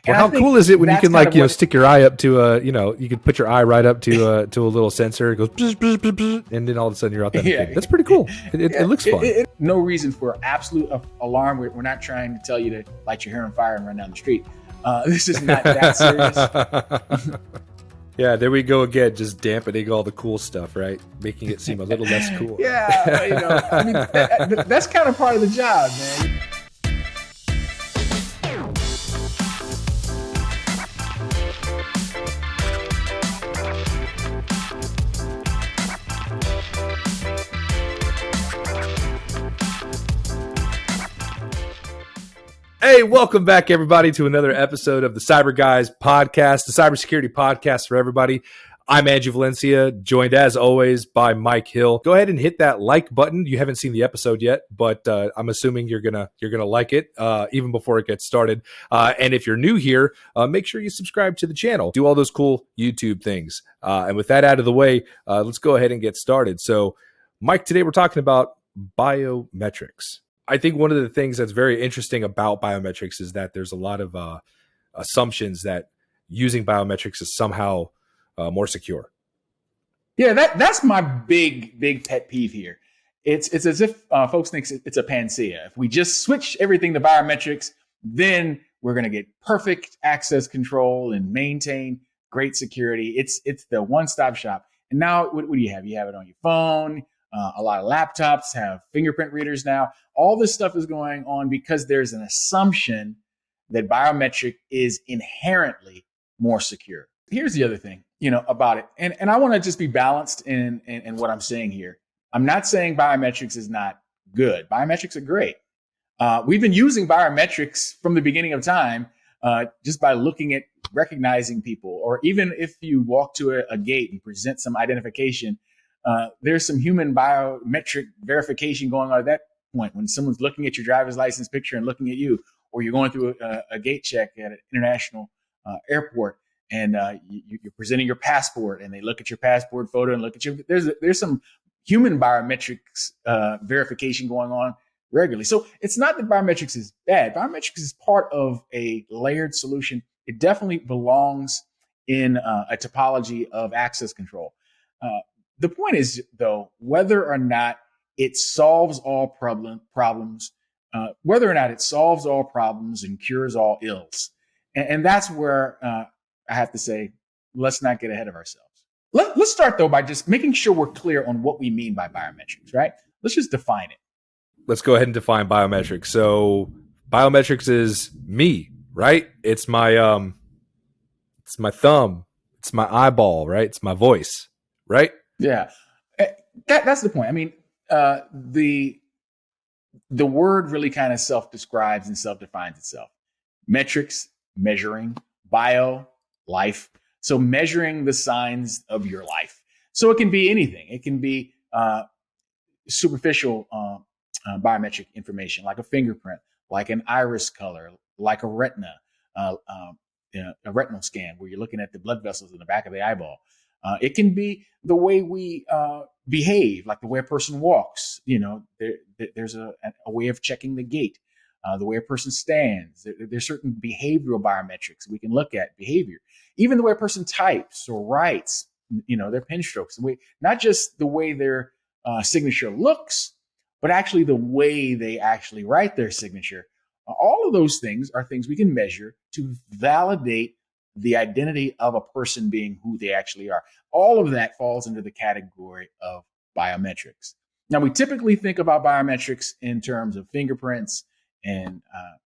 Well, And I how think cool is it when you that's can kind of what stick your eye up to you can put your eye right up to a little sensor. It goes bzz, bzz, bzz, bzz, and then all of a sudden you're authenticated. yeah. That's pretty cool. It looks fun. No reason for absolute alarm. We're not trying to tell you to light your hair on fire and run down the street. This is not that serious. Yeah, there we go again, just dampening all the cool stuff, right? Making it seem a little less cool. Yeah, I mean, that's kind of part of the job, man. Hey, welcome back, everybody, to another episode of the Cyber Guys podcast, the cybersecurity podcast for everybody. I'm Andrew Valencia, joined as always by Mike Hill. Go ahead and hit that like button. You haven't seen the episode yet, but I'm assuming you're gonna like it even before it gets started. And if you're new here, make sure you subscribe to the channel. Do all those cool YouTube things. And with that out of the way, let's go ahead and get started. So, Mike, today we're talking about biometrics. I think one of the things that's very interesting about biometrics is that there's a lot of assumptions that using biometrics is somehow more secure. Yeah, that's my big pet peeve here. It's as if folks think it's a panacea. If we just switch everything to biometrics, then we're going to get perfect access control and maintain great security. It's the one-stop shop. And now what do you have? You have it on your phone. A lot of laptops have fingerprint readers now. All this stuff is going on because there's an assumption that biometric is inherently more secure. Here's the other thing, about it. And I want to just be balanced in what I'm saying here. I'm not saying biometrics is not good. Biometrics are great. We've been using biometrics from the beginning of time just by looking at recognizing people, or even if you walk to a gate and present some identification, there's some human biometric verification going on at that point when someone's looking at your driver's license picture and looking at you, or you're going through a gate check at an international airport and you're presenting your passport and they look at your passport photo and look at you. There's some human biometrics verification going on regularly. So it's not that biometrics is bad. Biometrics is part of a layered solution. It definitely belongs in a topology of access control. The point is, though, whether or not it solves all problems, whether or not it solves all problems and cures all ills. And that's where I have to say, let's not get ahead of ourselves. Let's start, though, by just making sure we're clear on what we mean by biometrics, right? Let's just define it. Let's go ahead and define biometrics. So biometrics is me, right? It's my thumb. It's my eyeball, right? It's my voice, right? Yeah, that's the point. I mean, the word really kind of self-describes and self-defines itself. Metrics, measuring; bio, life. So measuring the signs of your life. So it can be anything. It can be superficial biometric information, like a fingerprint, like an iris color, like a retina, a retinal scan where you're looking at the blood vessels in the back of the eyeball. It can be the way we behave, like the way a person walks. There's a way of checking the gait, the way a person stands. There's certain behavioral biometrics we can look at behavior. Even the way a person types or writes, their pen strokes. Not just the way their signature looks, but actually the way they actually write their signature. All of those things are things we can measure to validate the identity of a person being who they actually are. All of that falls into the category of biometrics. Now, we typically think about biometrics in terms of fingerprints and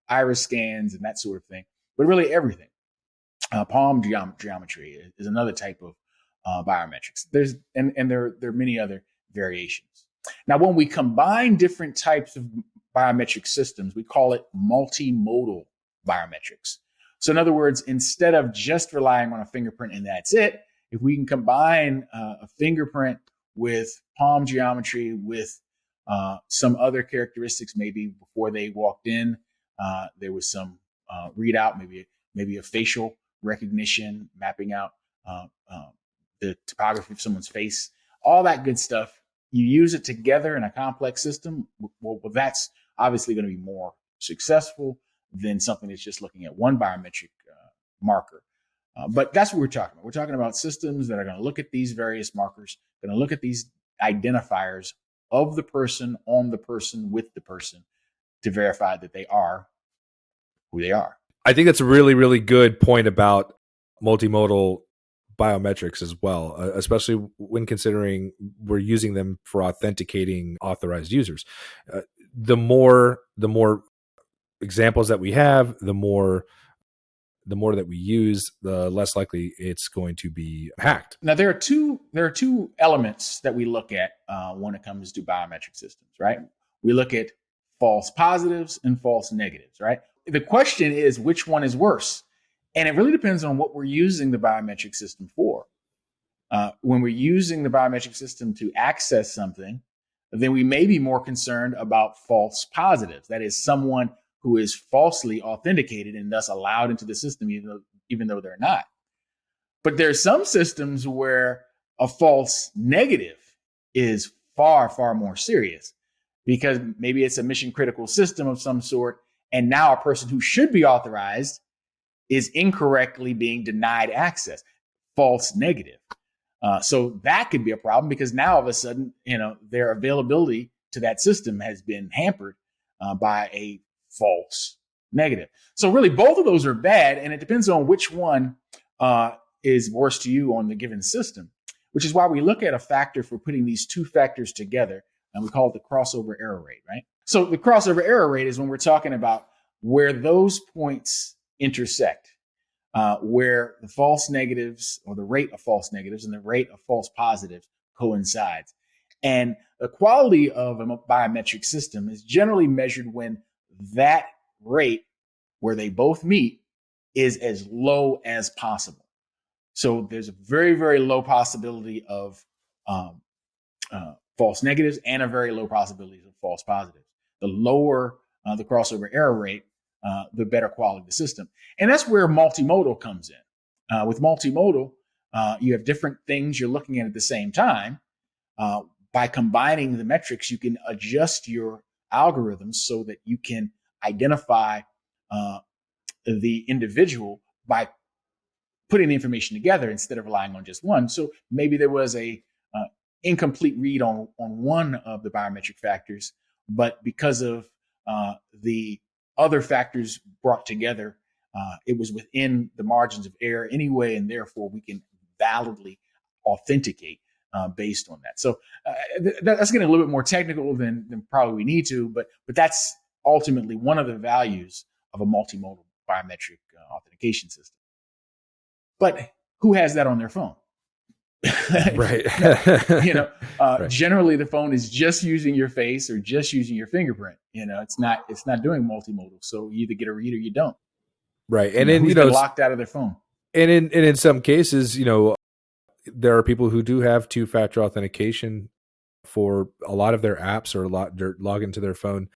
iris scans and that sort of thing, but really everything. Palm geometry is another type of biometrics. There are many other variations. Now, when we combine different types of biometric systems, we call it multimodal biometrics. So in other words, instead of just relying on a fingerprint and that's it, if we can combine a fingerprint with palm geometry, with some other characteristics, maybe before they walked in, there was some readout, maybe a facial recognition, mapping out the topography of someone's face, all that good stuff. You use it together in a complex system, well that's obviously going to be more successful than something that's just looking at one biometric marker. But that's what we're talking about. We're talking about systems that are going to look at these various markers, going to look at these identifiers of the person, on the person, with the person to verify that they are who they are. I think that's a really, really good point about multimodal biometrics as well, especially when considering we're using them for authenticating authorized users. The more examples that we have, the more that we use, the less likely it's going to be hacked. Now, there are two elements that we look at when it comes to biometric systems, right? We look at false positives and false negatives, right? The question is, which one is worse? And it really depends on what we're using the biometric system for. When we're using the biometric system to access something, then we may be more concerned about false positives. That is, someone who is falsely authenticated and thus allowed into the system, even though they're not. But there are some systems where a false negative is far, far more serious, because maybe it's a mission critical system of some sort, and now a person who should be authorized is incorrectly being denied access. False negative. So that could be a problem, because now all of a sudden, their availability to that system has been hampered by a false negative. So really, both of those are bad, and it depends on which one is worse to you on the given system, which is why we look at a factor for putting these two factors together, and we call it the crossover error rate, right? So the crossover error rate is when we're talking about where those points intersect, where the false negatives, or the rate of false negatives and the rate of false positives coincides. And the quality of a biometric system is generally measured when that rate, where they both meet, is as low as possible. So there's a very, very low possibility of false negatives and a very low possibility of false positives. The lower the crossover error rate, the better quality of the system. And that's where multimodal comes in. With multimodal, you have different things you're looking at the same time. By combining the metrics, you can adjust your algorithms so that you can identify the individual by putting the information together instead of relying on just one. So maybe there was a incomplete read on one of the biometric factors, but because of the other factors brought together, it was within the margins of error anyway, and therefore we can validly authenticate based on that. So that's getting a little bit more technical than probably we need to, but that's ultimately one of the values of a multimodal biometric authentication system. But who has that on their phone? Right. Right. Generally the phone is just using your face or just using your fingerprint. It's not doing multimodal. So you either get a read or you don't. Right. And then, who's been locked out of their phone. And in some cases, there are people who do have two-factor authentication for a lot of their apps, or log into their phone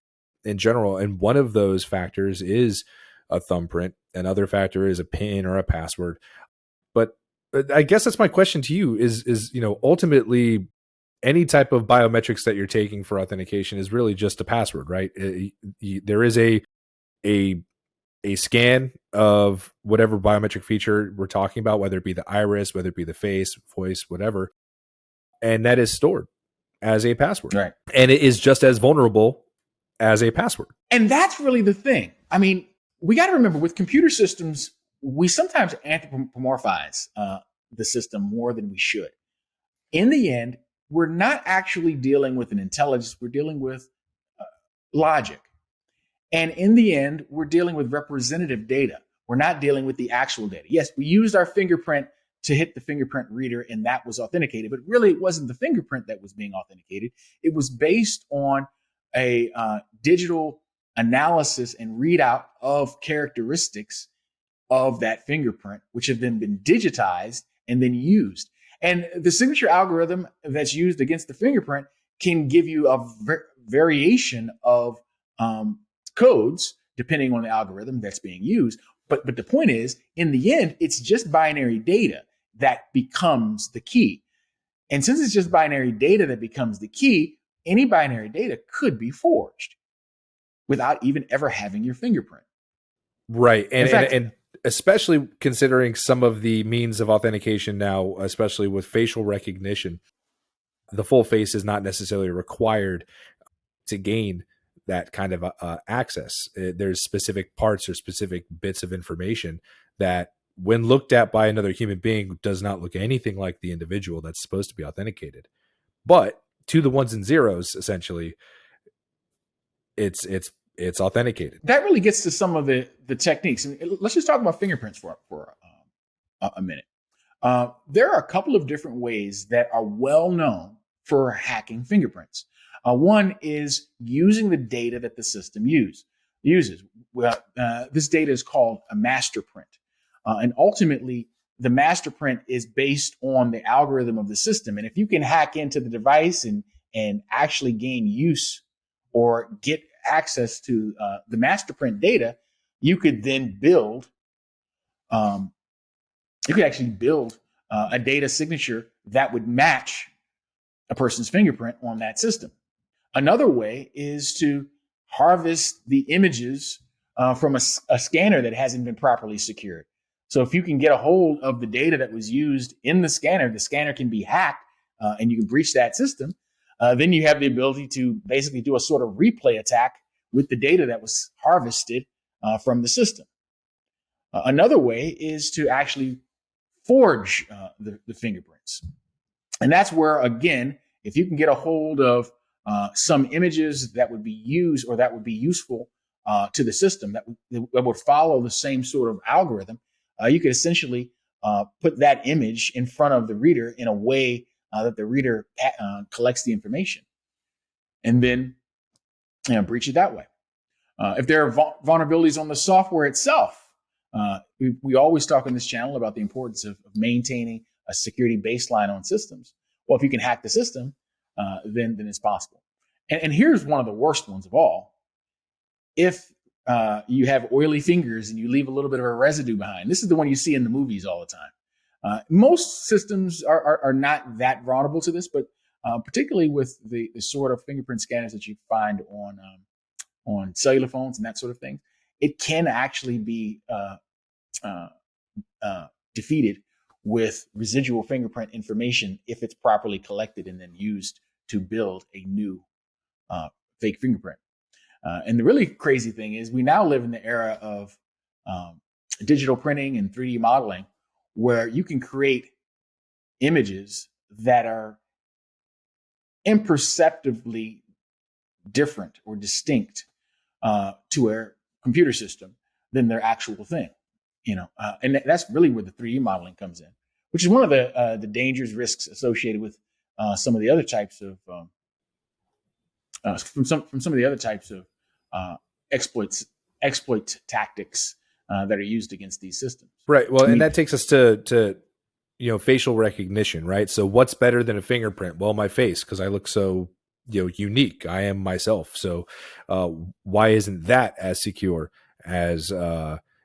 in general. And one of those factors is a thumbprint. Another factor is a PIN or a password. But I guess that's my question to you is ultimately any type of biometrics that you're taking for authentication is really just a password, right? There is a scan of whatever biometric feature we're talking about, whether it be the iris, whether it be the face, voice, whatever. And that is stored as a password. Right. And it is just as vulnerable as a password. And that's really the thing. I mean, we got to remember, with computer systems, we sometimes anthropomorphize the system more than we should. In the end, we're not actually dealing with an intelligence. We're dealing with logic. And in the end, we're dealing with representative data. We're not dealing with the actual data. Yes, we used our fingerprint to hit the fingerprint reader, and that was authenticated. But really, it wasn't the fingerprint that was being authenticated. It was based on a digital analysis and readout of characteristics of that fingerprint, which have then been digitized and then used. And the signature algorithm that's used against the fingerprint can give you a variation of codes depending on the algorithm that's being used. But the point is, in the end, it's just binary data that becomes the key. And since it's just binary data that becomes the key, any binary data could be forged without even ever having your fingerprint. Right. In fact, especially considering some of the means of authentication now, especially with facial recognition, the full face is not necessarily required to gain that kind of access. There's specific parts or specific bits of information that, when looked at by another human being, does not look anything like the individual that's supposed to be authenticated. But to the ones and zeros, essentially, it's authenticated. That really gets to some of the techniques. And let's just talk about fingerprints for a minute. There are a couple of different ways that are well known for hacking fingerprints. One is using the data that the system uses. Well, this data is called a master print. And ultimately, the master print is based on the algorithm of the system. And if you can hack into the device and actually gain use or get access to the master print data, you could then build, you could actually build a data signature that would match a person's fingerprint on that system. Another way is to harvest the images from a scanner that hasn't been properly secured. So if you can get a hold of the data that was used in the scanner can be hacked and you can breach that system. Then you have the ability to basically do a sort of replay attack with the data that was harvested from the system. Another way is to actually forge the fingerprints. And that's where, again, if you can get a hold of some images that would be used or that would be useful to the system that would follow the same sort of algorithm, you could essentially put that image in front of the reader in a way that the reader collects the information and then breach it that way. If there are vulnerabilities on the software itself, we always talk on this channel about the importance of maintaining a security baseline on systems. Well, if you can hack the system, then it's possible. And here's one of the worst ones of all. If you have oily fingers and you leave a little bit of a residue behind, this is the one you see in the movies all the time. Most systems are not that vulnerable to this, but particularly with the sort of fingerprint scanners that you find on cellular phones and that sort of thing, it can actually be defeated with residual fingerprint information if it's properly collected and then used to build a new fake fingerprint. And the really crazy thing is we now live in the era of digital printing and 3D modeling, where you can create images that are imperceptibly different or distinct to a computer system than their actual thing. And that's really where the 3D modeling comes in, which is one of the dangers, risks associated with some of the other types of from some of the other types of exploit tactics that are used against these systems. Right. Well, and that takes us to facial recognition, right? So what's better than a fingerprint? Well, my face, because I look so unique. I am myself. So why isn't that as secure as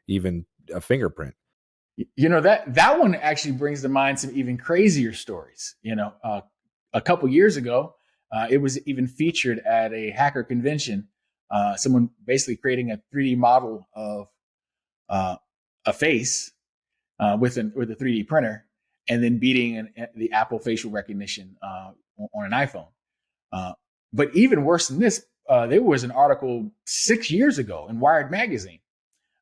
even a fingerprint? That one actually brings to mind some even crazier stories. A couple years ago, it was even featured at a hacker convention. Someone basically creating a 3D model of a face with a 3D printer, and then beating the Apple facial recognition on an iPhone. But even worse than this, there was an article 6 years ago in Wired magazine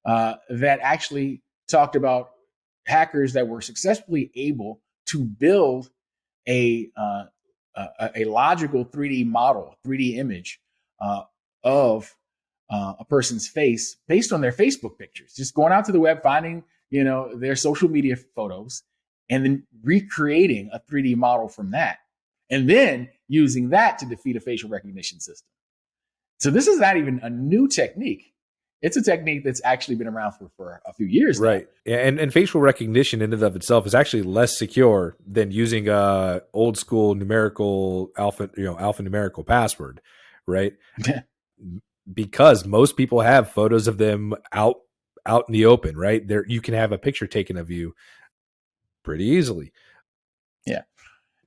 that actually talked about hackers that were successfully able to build a logical 3D model, 3D image of a person's face based on their Facebook pictures. Just going out to the web, finding their social media photos, and then recreating a 3D model from that, and then using that to defeat a facial recognition system. So this is not even a new technique. It's a technique that's actually been around for a few years now. Right. And facial recognition in and of itself is actually less secure than using a old school numerical alphanumerical password, right? Because most people have photos of them out in the open, right? There, you can have a picture taken of you pretty easily. Yeah.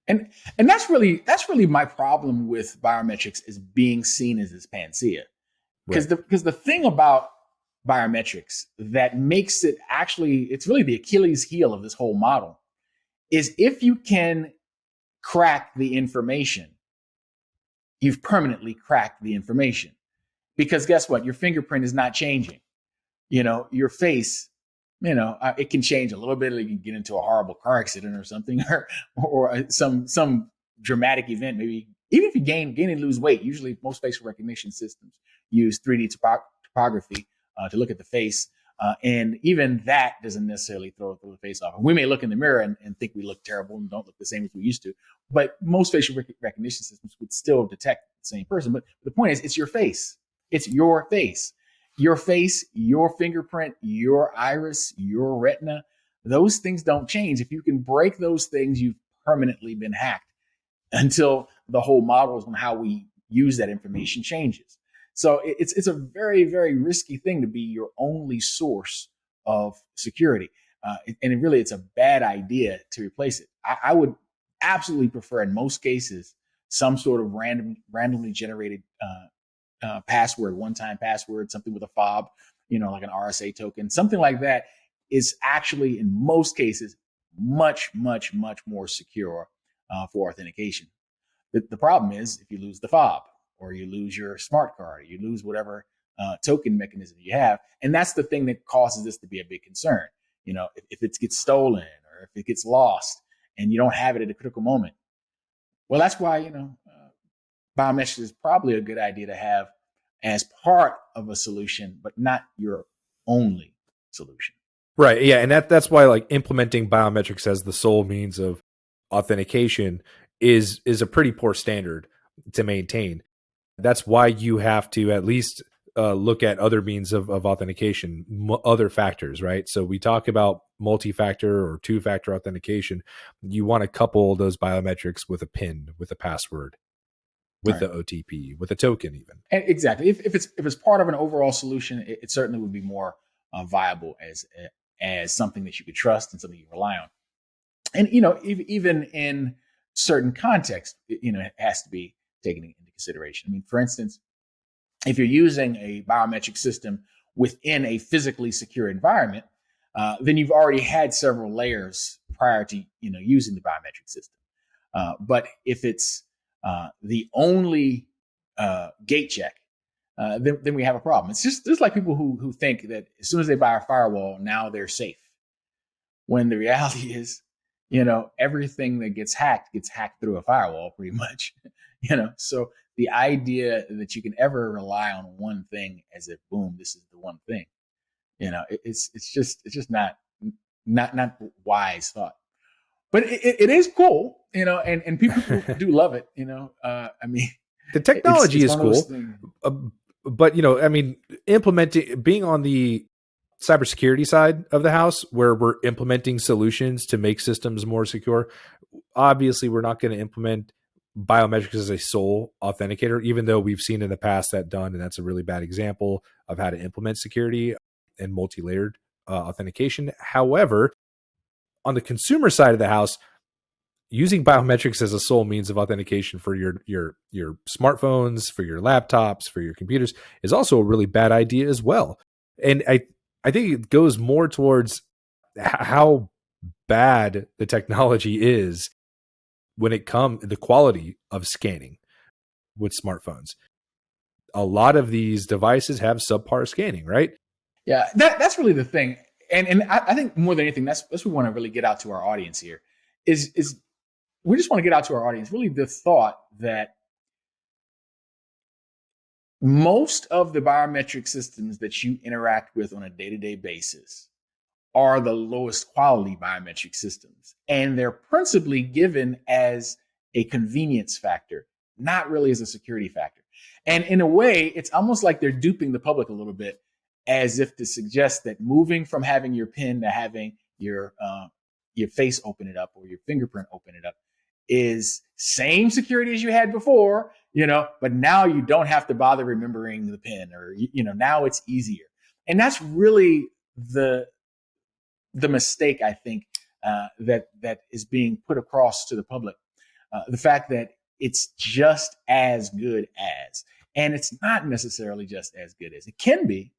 And that's really my problem with biometrics, is being seen as this panacea. Because the thing about biometrics that makes it actually, it's really the Achilles heel of this whole model, is if you can crack the information, you've permanently cracked the information. Because guess what? Your fingerprint is not changing. Your face, it can change a little bit. You can get into a horrible car accident or something, or some dramatic event. Maybe even if you gain and lose weight. Usually, most facial recognition systems use 3D topography to look at the face, and even that doesn't necessarily throw the face off. We may look in the mirror and think we look terrible and don't look the same as we used to, but most facial recognition systems would still detect the same person. But the point is, it's your face. It's your face. Your face, your fingerprint, your iris, your retina, those things don't change. If you can break those things, you've permanently been hacked until the whole models on how we use that information changes. So it's a very, very risky thing to be your only source of security. And it's a bad idea to replace it. I would absolutely prefer, in most cases, some sort of randomly generated password, one-time password, something with a fob, like an RSA token, something like that is actually, in most cases, much, much, much more secure for authentication. The problem is if you lose the fob, or you lose your smart card, or you lose whatever token mechanism you have, and that's the thing that causes this to be a big concern. If it gets stolen or if it gets lost and you don't have it at a critical moment, well, that's why biometrics is probably a good idea to have as part of a solution, but not your only solution. Right. Yeah. And that's why like implementing biometrics as the sole means of authentication is a pretty poor standard to maintain. That's why you have to at least look at other means of authentication, other factors, right? So we talk about multi-factor or two-factor authentication. You want to couple those biometrics with a PIN, with a password, with the OTP, with a token even. And exactly. If it's part of an overall solution, it certainly would be more viable as something that you could trust and something you rely on. And, even in certain contexts, it has to be taken into consideration. I mean, for instance, if you're using a biometric system within a physically secure environment, then you've already had several layers prior to, using the biometric system. But if it's the only gate check, then we have a problem. It's just like people who think that as soon as they buy a firewall, now they're safe. When the reality is, everything that gets hacked through a firewall pretty much, so the idea that you can ever rely on one thing as if, boom, this is the one thing, it's just not wise thought. But it is cool, and people do love it, I mean, the technology is cool, but being on the cybersecurity side of the house where we're implementing solutions to make systems more secure, obviously we're not going to implement biometrics as a sole authenticator, even though we've seen in the past that done, and that's a really bad example of how to implement security and multi-layered authentication. However, on the consumer side of the house, using biometrics as a sole means of authentication for your smartphones, for your laptops, for your computers is also a really bad idea as well. And I think it goes more towards how bad the technology is when it comes to the quality of scanning with smartphones. A lot of these devices have subpar scanning, right? Yeah, that's really the thing. And I think more than anything, that's what we want to really get out to our audience here is we just want to get out to our audience really the thought that most of the biometric systems that you interact with on a day-to-day basis are the lowest quality biometric systems. And they're principally given as a convenience factor, not really as a security factor. And in a way, it's almost like they're duping the public a little bit, as if to suggest that moving from having your PIN to having your face open it up or your fingerprint open it up is same security as you had before, but now you don't have to bother remembering the PIN, or, now it's easier. And that's really the mistake, I think, that is being put across to the public. The fact that it's just as good as, and it's not necessarily just as good as. It can be,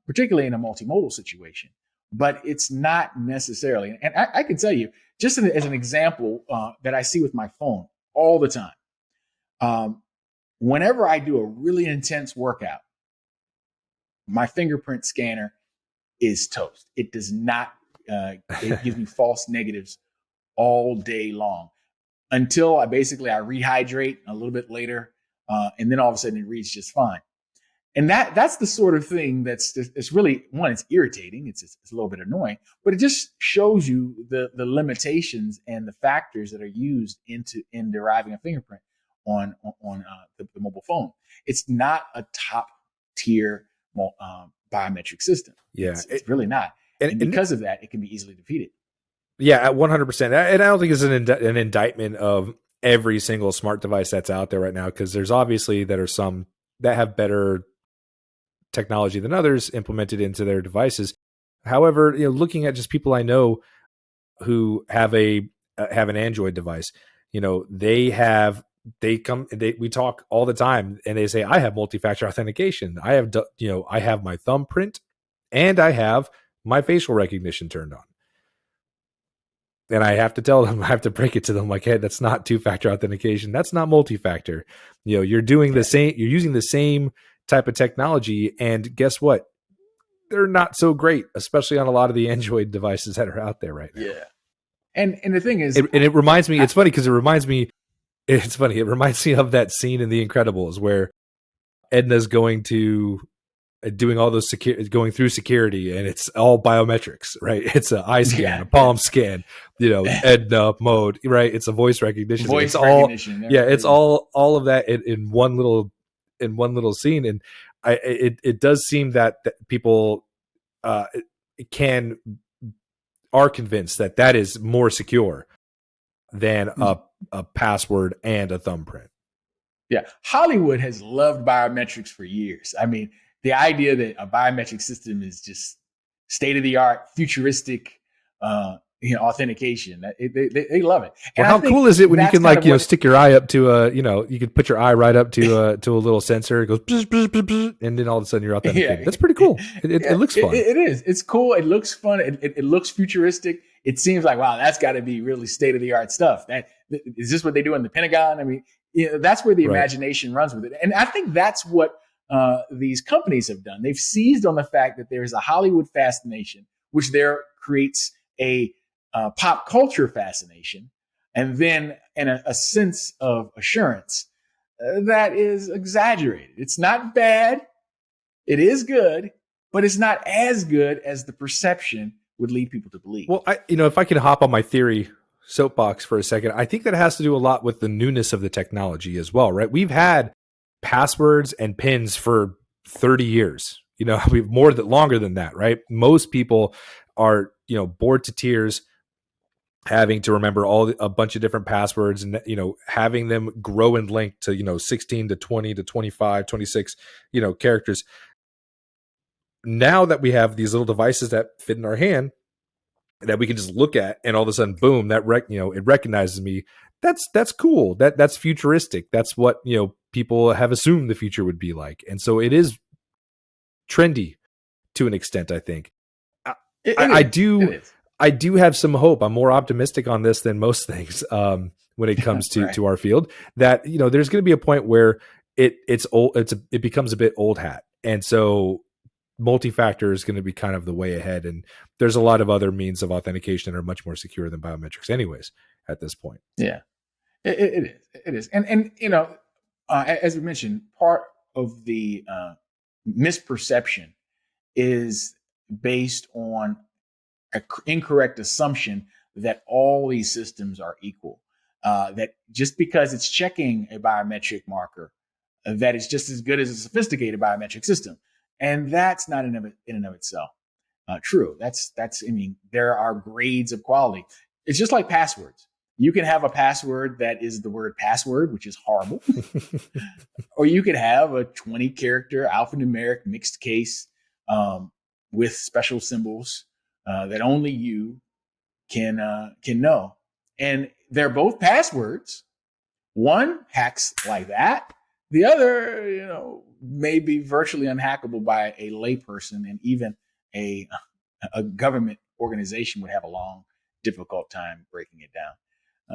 particularly in a multimodal situation. But it's not necessarily. And I can tell you, just as an example that I see with my phone all the time, whenever I do a really intense workout, my fingerprint scanner is toast. It does not, it gives me false negatives all day long until I rehydrate a little bit later. And then all of a sudden it reads just fine. And that's the sort of thing it's really, one, it's irritating. It's a little bit annoying, but it just shows you the limitations and the factors that are used in deriving a fingerprint on the mobile phone. It's not a top tier biometric system. Yeah, it's really not. And because of that, it can be easily defeated. Yeah, at 100%. And I don't think it's an indictment of every single smart device that's out there right now, because there's obviously that are some that have better technology than others implemented into their devices. However, looking at just people I know who have an Android device, we talk all the time and they say, I have multi-factor authentication. I have my thumbprint and I have my facial recognition turned on. And I have to tell them, I have to break it to them like, hey, that's not two-factor authentication. That's not multi-factor. You're doing the same, you're using the same type of technology. And guess what? They're not so great, especially on a lot of the Android devices that are out there right now. Yeah. And the thing is, it reminds me, it's funny because it reminds me of that scene in The Incredibles where Edna's doing all those going through security, and it's all biometrics, right? It's an eye scan, a palm scan, Edna mode, right? It's a voice recognition. It's all of that in one little scene. And it does seem that people are convinced that is more secure than a password and a thumbprint. Yeah. Hollywood has loved biometrics for years. I mean, the idea that a biometric system is just state of the art, futuristic, authentication. They love it. And how cool is it when you can stick your eye up to you could put your eye right up to a little sensor. It goes, bzz, bzz, bzz, bzz, and then all of a sudden you're authenticated. Yeah. That's pretty cool. It looks fun. It is. It's cool. It looks fun. It looks futuristic. It seems like, wow, that's got to be really state of the art stuff. Is this what they do in the Pentagon? I mean, that's where the imagination runs with it. And I think that's what these companies have done. They've seized on the fact that there's a Hollywood fascination, which there creates a pop culture fascination, and then a sense of assurance that is exaggerated. It's not bad. It is good, but it's not as good as the perception would lead people to believe. Well, if I can hop on my theory soapbox for a second, I think that has to do a lot with the newness of the technology as well, right? We've had passwords and PINs for 30 years. We've longer than that, right? Most people are, bored to tears having to remember a bunch of different passwords and, having them grow and link to, 16 to 20 to 25, 26, characters. Now that we have these little devices that fit in our hand that we can just look at, and all of a sudden, boom, it recognizes me. That's cool. That's futuristic. That's what, people have assumed the future would be like. And so it is trendy to an extent, I think. I do have some hope. I'm more optimistic on this than most things when it comes to our field, that, there's going to be a point where it becomes a bit old hat. And so multi-factor is going to be kind of the way ahead. And there's a lot of other means of authentication that are much more secure than biometrics anyways at this point. Yeah, it is. And as we mentioned, part of the misperception is based on an incorrect assumption that all these systems are equal. That just because it's checking a biometric marker, that it's just as good as a sophisticated biometric system. And that's not in and of itself true. There are grades of quality. It's just like passwords. You can have a password that is the word password, which is horrible. Or you could have a 20-character alphanumeric mixed case with special symbols that only you can know. And they're both passwords. One hacks like that. The other, may be virtually unhackable by a layperson, and even a government organization would have a long, difficult time breaking it down.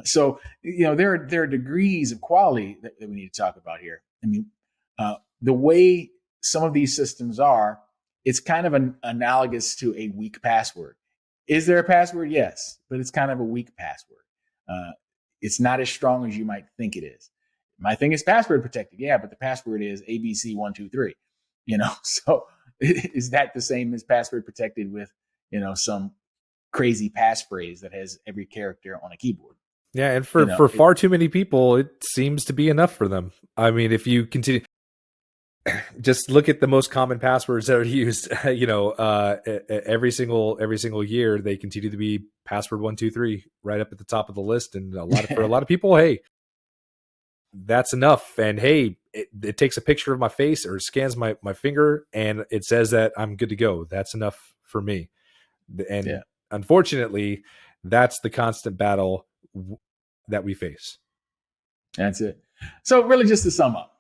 So there are degrees of quality that we need to talk about here. I mean, the way some of these systems are, it's kind of analogous to a weak password. Is there a password? Yes, but it's kind of a weak password. It's not as strong as you might think it is. My thing is password protected. Yeah, but the password is ABC123. So is that the same as password protected with, some crazy passphrase that has every character on a keyboard? Yeah, and for far too many people, it seems to be enough for them. I mean, if you continue, just look at the most common passwords that are used. Every single year, they continue to be password 123 right up at the top of the list. And for a lot of people, hey, that's enough. And hey, it takes a picture of my face or scans my finger, and it says that I'm good to go. That's enough for me. And unfortunately, that's the constant battle that we face. That's it. So really, just to sum up,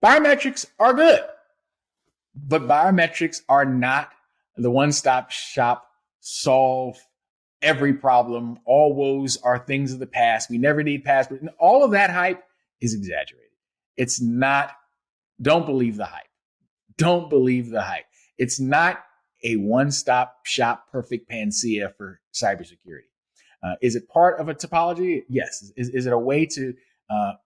biometrics are good, but biometrics are not the one-stop shop, solve every problem. All woes are things of the past. We never need passwords. And all of that hype is exaggerated. It's not. Don't believe the hype. Don't believe the hype. It's not a one-stop shop, perfect panacea for cybersecurity. Is it part of a topology? Yes. Is it a way to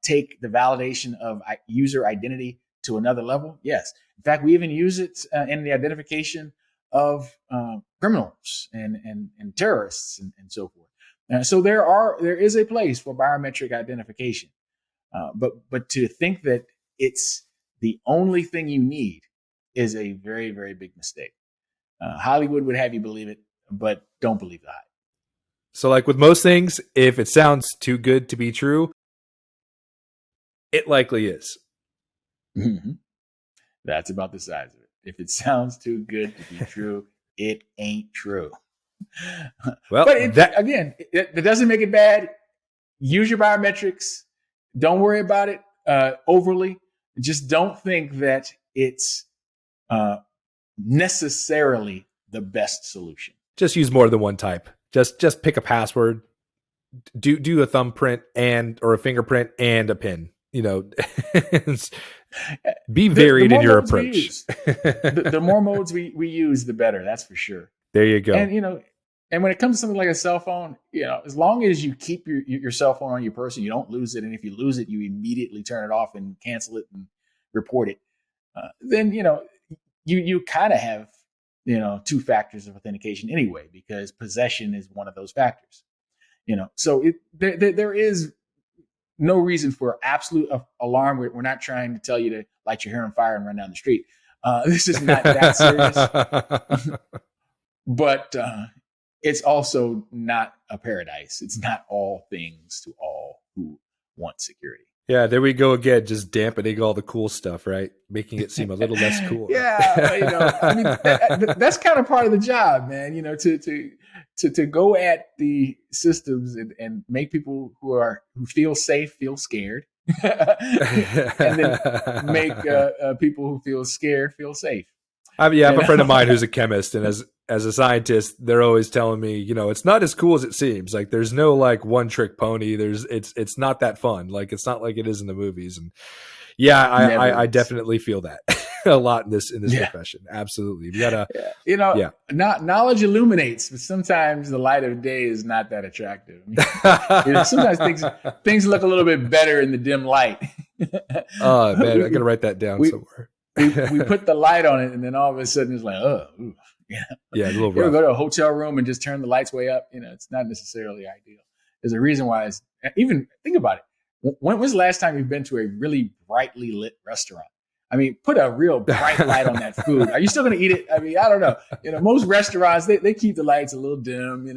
take the validation of user identity to another level? Yes. In fact, we even use it in the identification of criminals and terrorists and so forth. So there is a place for biometric identification, but to think that it's the only thing you need is a very, very big mistake. Hollywood would have you believe it, but don't believe the hype. So like with most things, if it sounds too good to be true, it likely is. Mm-hmm. That's about the size of it. If it sounds too good to be true, it ain't true. Well, but it doesn't make it bad. Use your biometrics. Don't worry about it overly. Just don't think that it's necessarily the best solution. Just use more than one type. Just pick a password, do a thumbprint or a fingerprint and a PIN. Be varied in your approach. The more modes we use, the better. That's for sure. There you go. And when it comes to something like a cell phone, as long as you keep your cell phone on your person, you don't lose it. And if you lose it, you immediately turn it off and cancel it and report it. Then you kind of have two factors of authentication anyway, because possession is one of those factors. So there is no reason for absolute alarm. We're not trying to tell you to light your hair on fire and run down the street. This is not that serious. But it's also not a paradise. It's not all things to all who want security. Yeah, there we go again, just dampening all the cool stuff, right? Making it seem a little less cool. That's kind of part of the job, man. To go at the systems and make people who feel safe feel scared, and then make people who feel scared feel safe. I have a friend of mine who's a chemist, and as a scientist, they're always telling me, it's not as cool as it seems. Like there's no like one trick pony. It's not that fun. Like it's not like it is in the movies. And I definitely feel that a lot in this profession. Absolutely. You gotta, knowledge illuminates, but sometimes the light of day is not that attractive. Sometimes things look a little bit better in the dim light. Oh man, I gotta write that down somewhere. we put the light on it, and then all of a sudden it's like, a little rough. You ever go to a hotel room and just turn the lights way up? It's not necessarily ideal. There's a reason why. Even think about it. When was the last time you've been to a really brightly lit restaurant? I mean, put a real bright light on that food. Are you still going to eat it? I mean, I don't know. Most restaurants they keep the lights a little dim.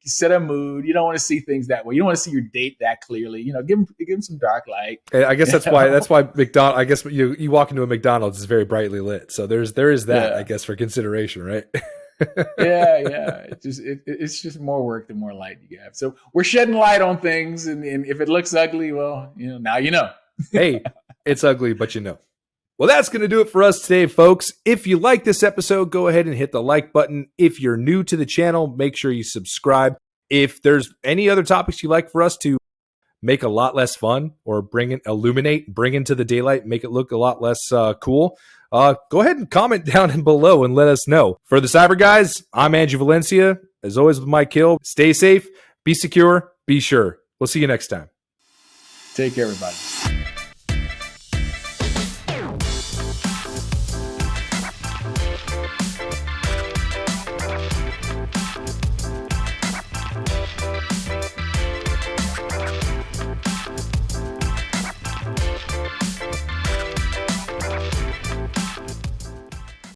Set a mood. You don't want to see things that way. You don't want to see your date that clearly. Give them some dark light. I guess that's why McDonald's. I guess you walk into a McDonald's, it's very brightly lit. So there is that. I guess for consideration, right? Yeah. It's just more work the more light you have. So we're shedding light on things, and if it looks ugly, well, now you know. Hey, it's ugly, but you know. Well, that's going to do it for us today, folks. If you like this episode, go ahead and hit the like button. If you're new to the channel, make sure you subscribe. If there's any other topics you'd like for us to make a lot less fun or bring into the daylight, make it look a lot less cool, go ahead and comment down below and let us know. For the Cyber Guys, I'm Andrew Valencia. As always with Mike Hill, stay safe, be secure, be sure. We'll see you next time. Take care, everybody.